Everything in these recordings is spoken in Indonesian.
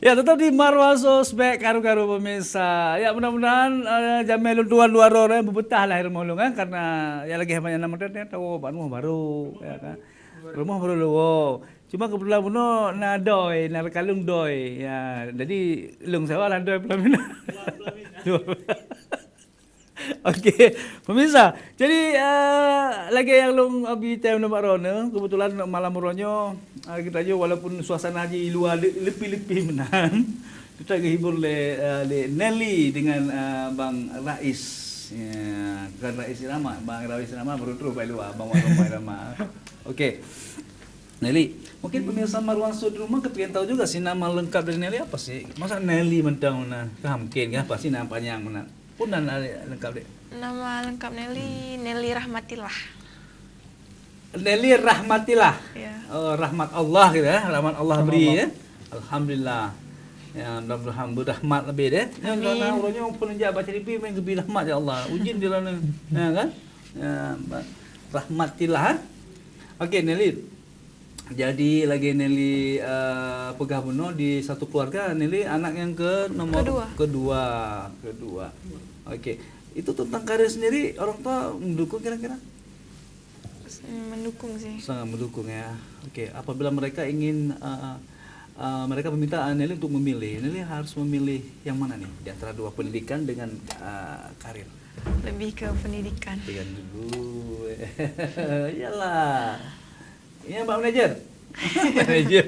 Ya tetap di Marwaso Spek karu-karu pemirsa. Ya mudah-mudahan jamelun dua-dua orang bebetah lahir maulung kan karena ya lagi banyak nama dia tahu rumah baru ya kan. Rumah baru lu. Cuma kebetulan puno nadoi, narkalung doi. Ya, jadi lung sewa lah doi pelamina. Oke, pemirsa. Jadi lagi yang lung abi tayo na marono, kebetulan malam ronyo kita aja walaupun suasana haji luar lebih-lebih menan. Kita hibur le Nelly dengan Bang Rais. Ya, bukan Rais Irama, Bang Rais Irama baru terus pai luar, Bang Warung Irama. Oke. Nelly, mungkin pemirsa Marwan Sud rumah kepingin tahu juga sih nama lengkap dari Nelly apa sih? Masa Nelly mentang mana? Mungkin apa sih nama panjang mana? Punan lengkap deh. Nama lengkap Nelly, Nelly Rahmatillah. Nelly Rahmatillah. Ya. Oh, rahmat Allah gitu ya. Rahmat Allah beri ya. Alhamdulillah. Ya, mudah-mudahan berahmat lebih deh. Yang karena orangnya pun enjak baca di main lebih rahmat ya Allah. Ujin dia lah. Ya kan? Ya, Rahmatillah. Okey, Nelly. Jadi lagi Nelly pegah bunuh di satu keluarga. Nelly anak yang kedua. Okey. Itu tentang karir sendiri orang tua mendukung kira-kira? Mendukung sih. Sangat mendukung ya. Okey, apabila mereka ingin mereka meminta Nelly untuk memilih, Nelly harus memilih yang mana nih di antara dua pendidikan dengan karir? Lebih ke pendidikan. Pendidikan dulu. Iyalah. Iya Mbak Manajer. Manajer.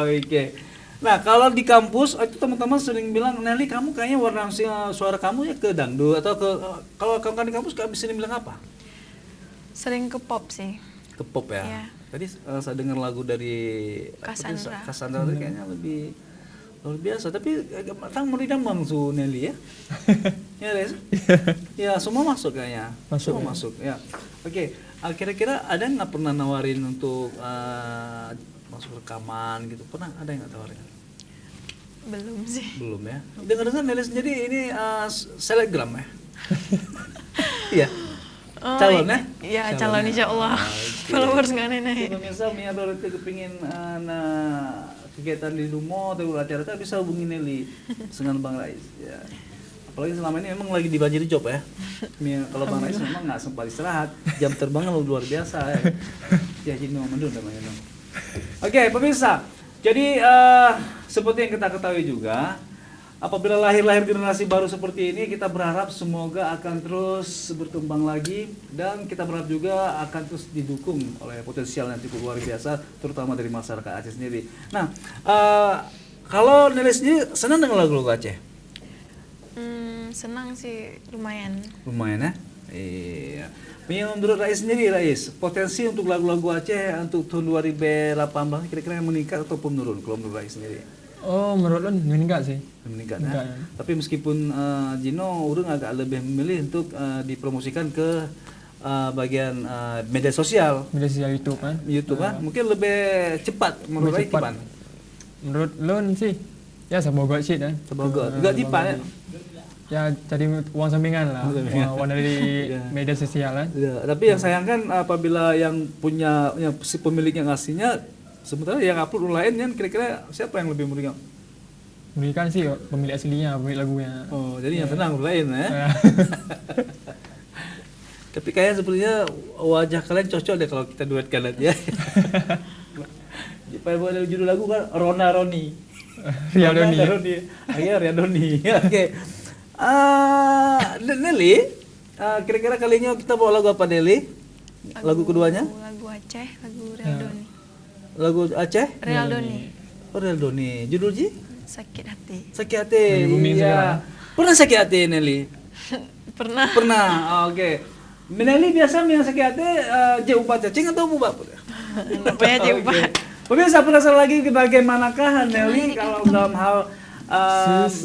Oke. Nah kalau di kampus itu teman-teman sering bilang Nelly kamu kayaknya warna suara kamu ya ke dangdut atau ke kalau kamu di kampus kamu bisa bilang apa? Sering ke pop sih. Ke pop ya. Ya. Tadi saya dengar lagu dari Cassandra kayaknya lebih luar biasa. Tapi tang meridam bang su Nelly ya. Ya Res. Ya semua masuk kayaknya. Semua masuk ya. Oke. Kira-kira ada nggak pernah nawarin untuk masuk rekaman gitu? Pernah ada yang nggak tawarin? Belum sih. Belum ya. Dengar-dengar Nelly sendiri ini selebgram ya? Iya. Calon ya? Iya calon insya Allah. Followers nggak naik. Pemirsa Mia baru kepingin kegiatan di rumah atau acara itu bisa hubungi Nelly dengan Bang Rais. Ya. Apalagi selama ini memang lagi dibanjiri job ya. Kalau Bang Rais memang nggak sempat istirahat, jam terbangnya luar biasa ya. Ya jadi mendun namanya. Oke, pemirsa. Jadi seperti yang kita ketahui juga, apabila lahir generasi baru seperti ini, kita berharap semoga akan terus berkembang lagi dan kita berharap juga akan terus didukung oleh potensial yang cukup luar biasa, terutama dari masyarakat Aceh sendiri. Nah, kalau Nelly sendiri senang dengan lagu-lagu Aceh? Senang sih, lumayan. Lumayan ya? Iya. Menurut Rais sendiri, Rais, potensi untuk lagu-lagu Aceh untuk tahun 2018 kira-kira yang meningkat ataupun menurun kalau menurut Rais sendiri? Oh, menurut lo meningkat sih. Meningkat ya. Tapi meskipun Gino urang agak lebih memilih untuk dipromosikan ke bagian media sosial. Media sosial YouTube kan. YouTube kan mungkin lebih cepat menurut Rais gimana? Menurut lo sih ya sebogot sih kan. Sebogot. Juga cepat ya. Ya cari uang sampingan lah. Uang dari media sosial kan. Ya, tapi yang sayangkan apabila yang punya yang si pemilik yang aslinya sementara yang upload lain kan kira-kira siapa yang lebih merugikan? Merugikan sih pemilik aslinya, pemilik lagunya. Oh, jadi yang tenang lain ya. Tapi kayaknya sepertinya wajah kalian cocok deh kalau kita duetkan aja. Supaya boleh judul lagu kan Rona Roni. Ria Doni. Akhirnya Ria Doni. Oke. Nelly, kira-kira kali ini kita bawa lagu apa Nelly? Lagu keduanya? Lagu Aceh, lagu Real Doni. Lagu Aceh? Real Doni. Oh, Real Doni. Judul Ji? Sakit hati. Sakit hati. Iya. Pernah sakit hati Nelly? Pernah. Pernah. Oke. Nelly biasa yang sakit hati ubat cacing atau bubak? Namanya ubat. Pemirsa penasaran lagi bagaimanakah Nelly kalau dalam hal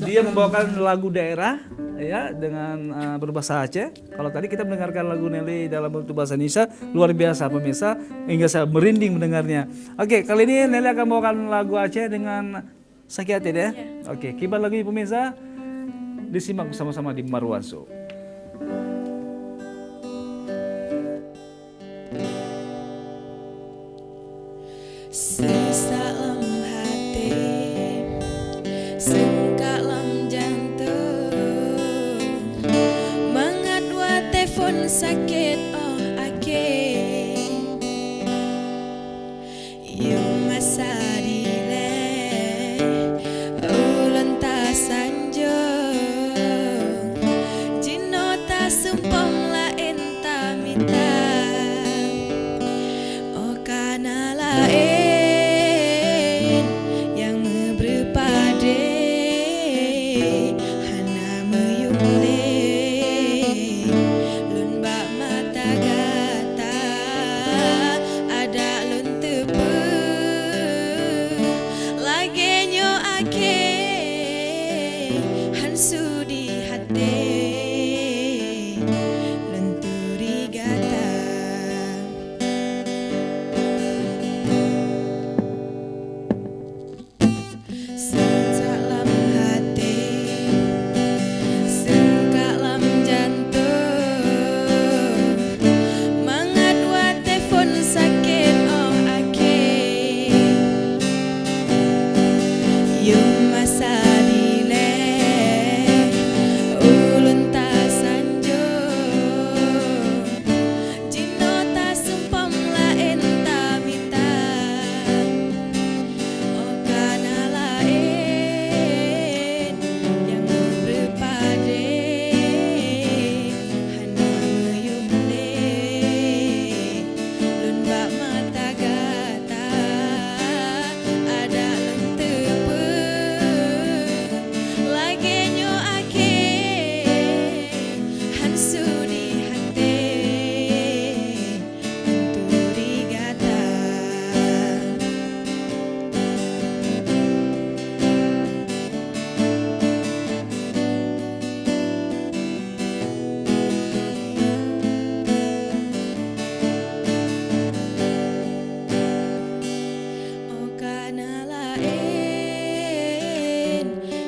dia membawakan lagu daerah ya dengan berbahasa Aceh. Kalau tadi kita mendengarkan lagu Nelly dalam bentuk bahasa Indonesia, luar biasa pemirsa, hingga saya merinding mendengarnya. Oke, kali ini Nelly akan membawakan lagu Aceh dengan Sakit Hati deh. Oke, kibar lagu ini pemirsa, disimak bersama-sama di Marwan Show. Sisa lemah hati hati lenturi gata. Sengkak hati, sengkak jantung, mangat wa telepon sakit oh ake. Yung masa dile ulun ta sanjo, jino ta sumpam lain ta mita. Oh kana lain yang berpade hana meyumle lun bak mata gata ada lentepe lagi nyo ake hansu di hati lenturi gata. Oh kana lain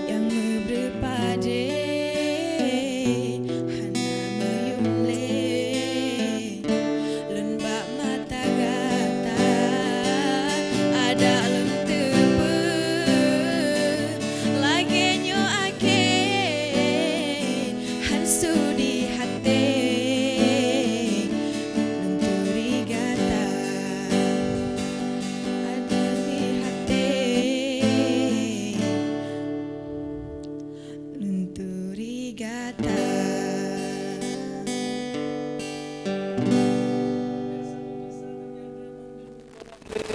yang berpade hana meyumle lun bak mata gata ada lentepe lagi nyo ake hansu di hati lenturi gata. Ada di hati lenturi gata.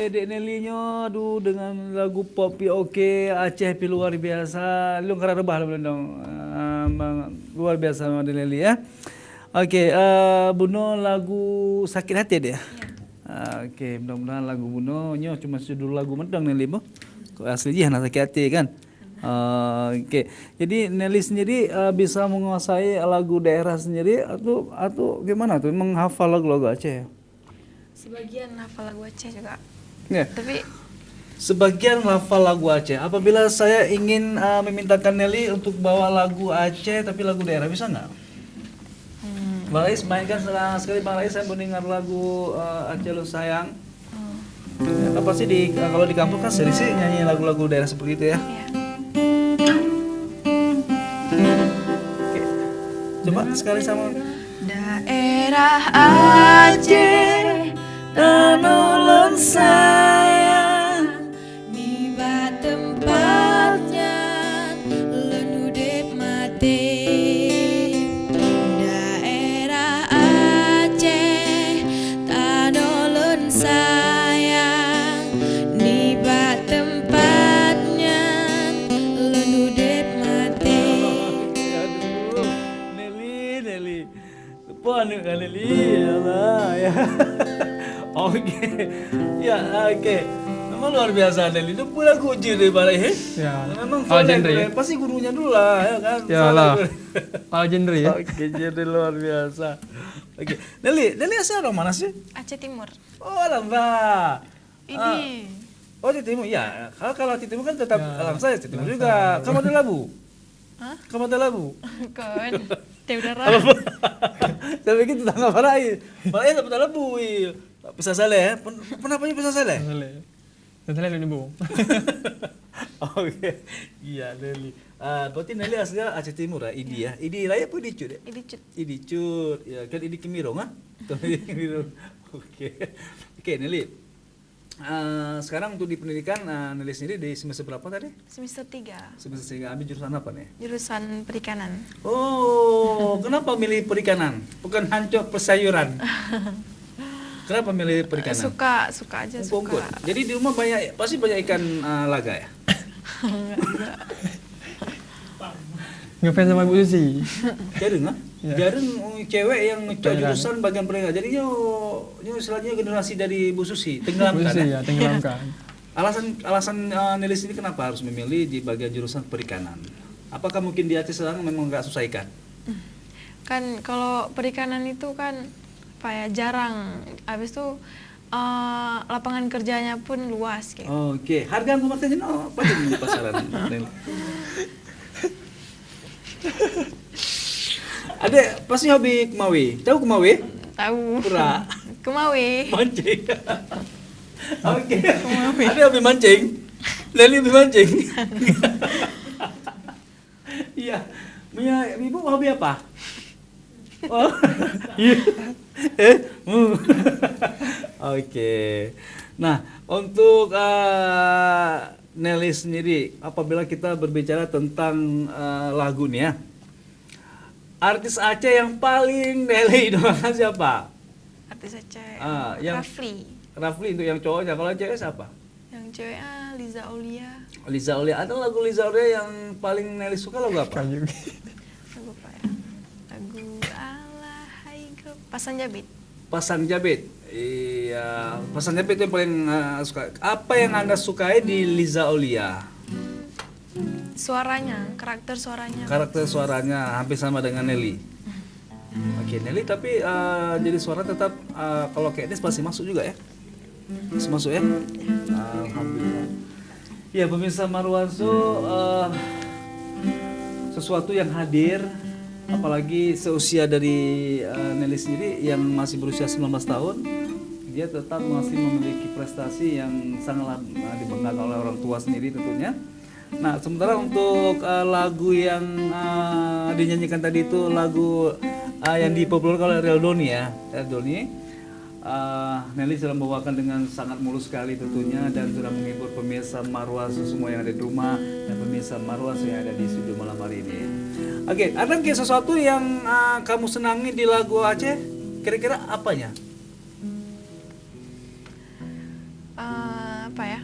Dek Nelly nyo aduh dengan lagu pop oke Aceh pi luar biasa. Lu kara rebah lah dong. Luar biasa sama Dek Nelly ya. Oke, Buno lagu sakit hati dia. Oke, mudah-mudahan lagu Buno nyo cuma judul lagu medang Nelly mo. Kok asli anak sakit hati kan. Oke, jadi Nelly sendiri bisa menguasai lagu daerah sendiri atau gimana tuh menghafal lagu-lagu Aceh? Sebagian hafal lagu Aceh juga. Ya. Tapi Sebagian hafal lagu Aceh. Apabila saya ingin memintakan Nelly untuk bawa lagu Aceh tapi lagu daerah bisa nggak? Bang Rais mainkan sekali Bang Rais, saya mendengar lagu Aceh Lu Sayang. Ya, pasti kalau di kampung kan sering sih nyanyi lagu-lagu daerah seperti itu ya. ya. Oke. Coba sekali sama. Daerah Aceh tanolong sayang niba tempatnya lun udip mati. Daerah Aceh tanolong sayang niba tempatnya lun udip mati. Aduh, Nelly. Lupa nih kan Nelly, yalah ya. Oke, ya oke. Memang luar biasa Nelly. Itu pula kunci dari balai. Ya. Memang Al fondek, genre ya? pasti gurunya dulu lah ya kan. Yalah. Al genre ya. Oke, jadi luar biasa. Oke, Nelly asal orang mana sih? Aceh Timur. Oh, Lamba. Ini. Oh, di timur. Ya, kalau di timur kan tetap Ya, alam saya di timur juga. Kamu ada labu? Hah? Kamu ada labu? Kon. Teh udara. Saya pikir tetangga Farai. Farai dapat labu. Bisa saleh ya? Pernah punya bisa saleh? Salah lu nibu. Oke. Iya, Nelly. Berarti Nelly aslinya Aceh Timur ya, Idi ya. Idi Raya apa Idi Cut ya? Ini cut. Idi Cut. Ya, kan Idi Kemirong ah. Idi Kemirong. Oke. Oke, Nelly. Sekarang untuk di pendidikan Nelly sendiri di semester berapa tadi? Semester 3. Semester 3 ambil jurusan apa nih? Jurusan perikanan. Oh, kenapa milih perikanan? Bukan hancur persayuran. Kenapa milih perikanan? Suka aja Kumpul. suka. Jadi di rumah pasti banyak ikan laga ya? Ngefans sama Ibu Susi. Jarang ah? Ya. Jarang cewek yang ngecok Jarang. jurusan bagian perikanan. Jadi nyo istilahnya generasi dari Bu Susi, Bu tenggelamkan Susi ya? ya, tenggelamkan. Alasan Nelly ini kenapa harus memilih di bagian jurusan perikanan? Apakah mungkin di Aceh Selatan memang nggak susah ikan? Kan kalau perikanan itu kan apa ya, jarang. Habis itu lapangan kerjanya pun luas gitu. Oke, harga aku maksudnya apa di pasaran? Nel? Ada pasti hobi kemawi. Tahu kemawi? Tahu. Pura. Kemawe. Mancing. Oke. Ada hobi mancing. Leli hobi mancing. Iya. Punya ibu hobi apa? Oh. Iya. Oke. Nah, untuk Nelly sendiri, apabila kita berbicara tentang lagu nih ya, artis Aceh yang paling Nelly idolakan siapa? Artis Aceh. Yang Rafli. Rafli untuk yang cowoknya, kalau yang cewek siapa? Yang cewek Liza Aulia. Liza Aulia. Ada lagu Liza Aulia yang paling Nelly suka lagu apa? Lagu apa ya? Lagu Alahai Pasang Jabit. Pasang Jabit. Iya, Pasang Jabit itu yang paling suka. Apa yang Anda sukai di Liza Aulia? Suaranya, karakter suaranya. Karakter suaranya hampir sama dengan Nelly. Oke, Nelly tapi jadi suara tetap kalau kayak ini pasti masuk juga ya? Masih masuk ya? Alhamdulillah. Ya pemirsa Marwanso, sesuatu yang hadir, apalagi seusia dari Nelly sendiri yang masih berusia 19 tahun, dia tetap masih memiliki prestasi yang sangatlah dibanggakan oleh orang tua sendiri tentunya. Nah, sementara untuk lagu yang dinyanyikan tadi itu lagu yang dipopulerkan oleh Real Doni ya, Real Doni. Nelly sudah membawakan dengan sangat mulus sekali tentunya dan sudah menghibur pemirsa Marwanso semua yang ada di rumah dan pemirsa Marwanso yang ada di studio malam hari ini. Oke, ada mungkin sesuatu yang kamu senangi di lagu Aceh? Kira-kira apanya? Apa ya?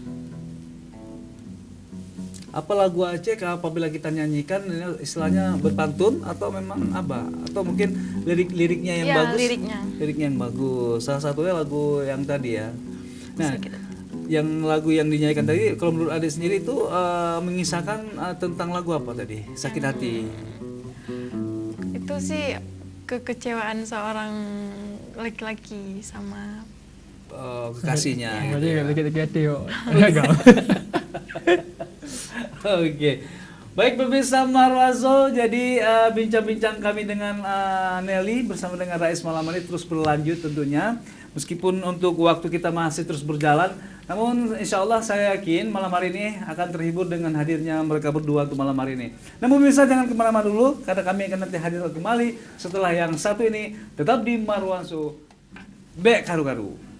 Apa lagu Aceh apabila kita nyanyikan ini istilahnya berpantun atau memang apa? Atau mungkin liriknya yang Ya, bagus? liriknya Yang bagus. Salah satunya lagu yang tadi ya. Nah, Bisa kita- yang lagu yang dinyanyikan tadi kalau menurut Ade sendiri itu mengisahkan tentang lagu apa tadi? Sakit hati. Itu sih kekecewaan seorang laki-laki sama Kekasihnya. Berarti gitu ya. dikit-dikit hati kok. Gagal. Oke. Baik pemirsa Marwanso, jadi bincang-bincang kami dengan Nelly bersama dengan Rais malam ini terus berlanjut tentunya. Meskipun untuk waktu kita masih terus berjalan, namun insya Allah saya yakin malam hari ini akan terhibur dengan hadirnya mereka berdua untuk malam hari ini. Namun pemirsa jangan kemana-mana dulu, karena kami akan nanti hadir kembali setelah yang satu ini. Tetap di Marwanso, Bek Karu-Karu.